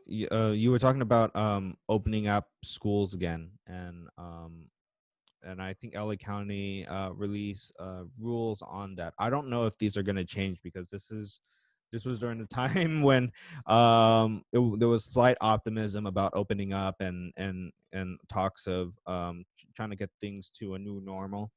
you were talking about opening up schools again, and I think LA County released rules on that. I don't know if these are going to change because this was during the time when there was slight optimism about opening up and talks of trying to get things to a new normal.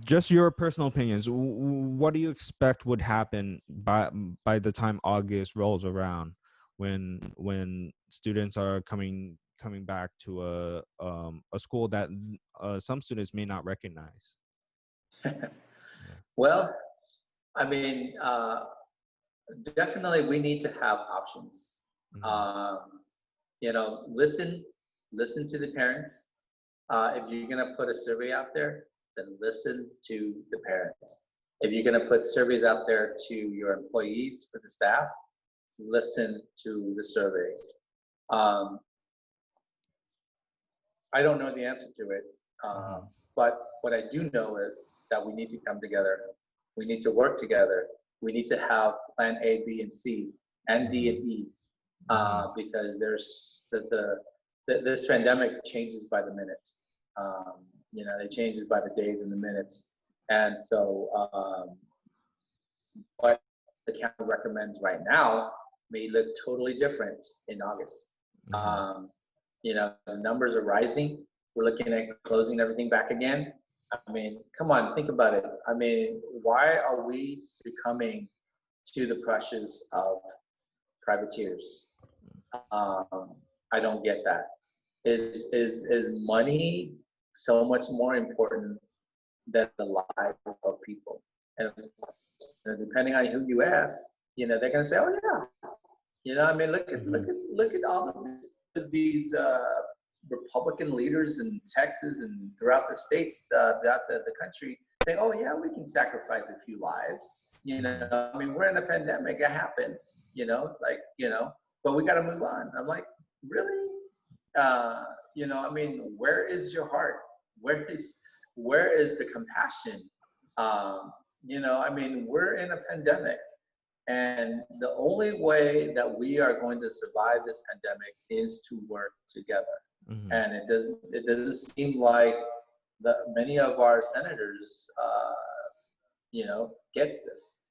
Just your personal opinions. What do you expect would happen by the time August rolls around, when students are coming back to a school that some students may not recognize? Yeah. Well, I mean, definitely we need to have options. Hmm. Um, listen to the parents. If you're gonna put a survey out there, then listen to the parents. If you're gonna put surveys out there to your employees, for the staff, listen to the surveys. Um, I don't know the answer to it, Hmm. but what I do know is that we need to come together. We need to work together. We need to have plan A, B, and C, and D Hmm. and E, Hmm. because there's this pandemic changes by the minutes. It changes by the days and the minutes, and so what the county recommends right now may look totally different in August. Hmm. Um, the numbers are rising. We're looking at closing everything back again. I mean, come on, think about it. I mean, why are we succumbing to the pressures of privateers? I don't get that. Is money so much more important than the lives of people? And depending on who you ask, they're gonna say, "Oh yeah." I mean, Hmm. look at all of these Republican leaders in Texas and throughout the states, throughout the country, saying, "Oh yeah, we can sacrifice a few lives." Hmm. I mean, we're in a pandemic; it happens. But we got to move on. I'm like, really? I mean, where is your heart? Where is the compassion? I mean, we're in a pandemic. And the only way that we are going to survive this pandemic is to work together. Hmm. And it doesn't seem like many of our senators, gets this.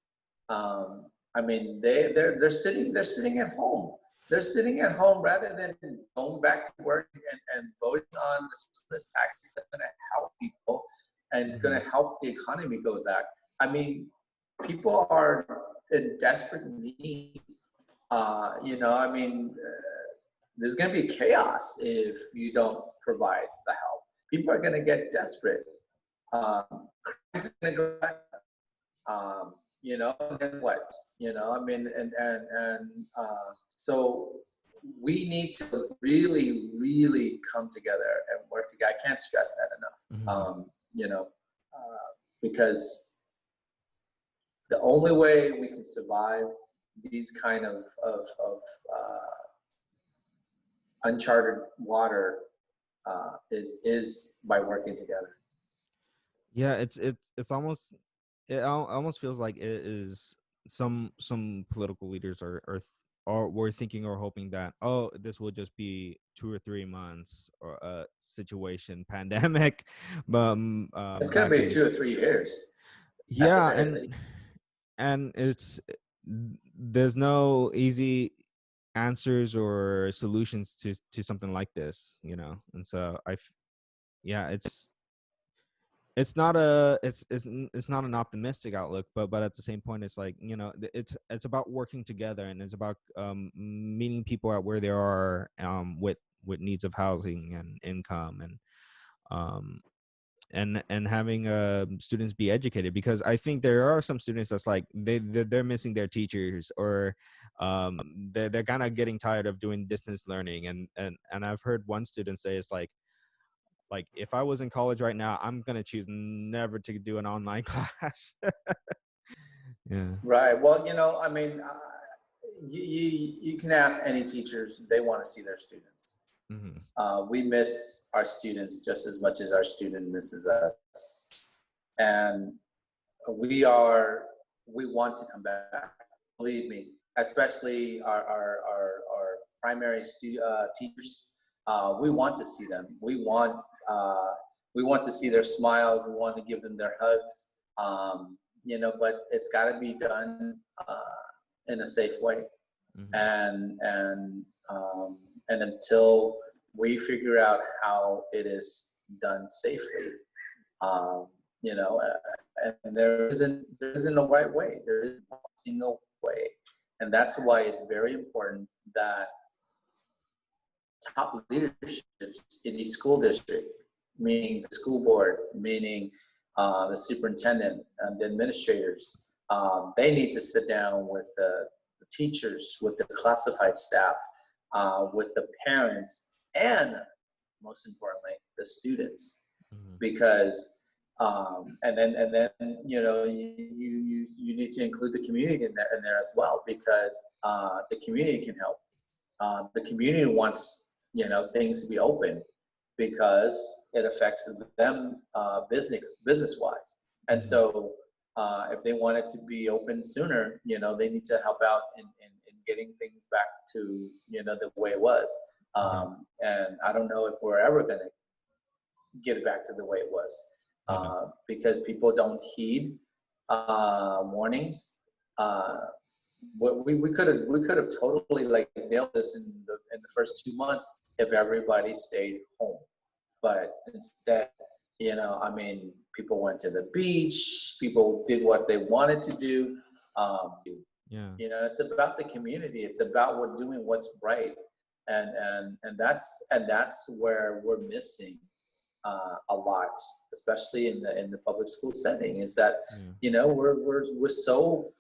I mean, they're sitting at home. They're sitting at home rather than going back to work and voting on this package that's going to help people and it's going Hmm. to help the economy go back. I mean, people are in desperate needs. I mean, there's going to be chaos if you don't provide the help. People are going to get desperate. Crime's going to go back. And then what? I mean, so we need to really, really come together and work together. I can't stress that enough. Hmm. Because the only way we can survive these kind of uncharted water is by working together. Yeah, it's almost almost feels like it is some political leaders are were thinking or hoping that, oh, this will just be 2 or 3 months or a situation pandemic, but It's going back to be in, 2 or 3 years at the yeah, very least. and it's there's no easy answers or solutions to something like this, and so yeah, it's not an optimistic outlook, but at the same point, it's like, it's about working together, and it's about meeting people at where they are, with needs of housing and income, um and having students be educated, because I think there are some students that's like they're missing their teachers, or they're kind of getting tired of doing distance learning, and I've heard one student say, it's like if I was in college right now, I'm gonna choose never to do an online class. Yeah. Right. Well, I mean, you can ask any teachers; they want to see their students. Hmm. We miss our students just as much as our student misses us, and we want to come back. Believe me, especially our primary teachers, we want to see them. We want to see their smiles. We want to give them their hugs. But it's got to be done in a safe way. Mm-hmm. And until we figure out how it is done safely, and there isn't a right way. There isn't a single way, and that's why it's very important that top leaderships in each school district, meaning the school board, meaning the superintendent and the administrators, they need to sit down with the teachers, with the classified staff, with the parents, and most importantly, the students, Mm-hmm. because and then you need to include the community in there as well, because the community can help. The community wants things to be open because it affects them business wise, and Mm-hmm. so if they want it to be open sooner, they need to help out in getting things back to the way it was. Yeah. And I don't know if we're ever going to get it back to the way it was, I know. because people don't heed warnings. We could have totally like nailed this in the first 2 months if everybody stayed home, but instead, people went to the beach, people did what they wanted to do. Yeah. It's about the community. It's about doing what's right, and that's where we're missing a lot, especially in the public school setting. Is that Yeah. we're so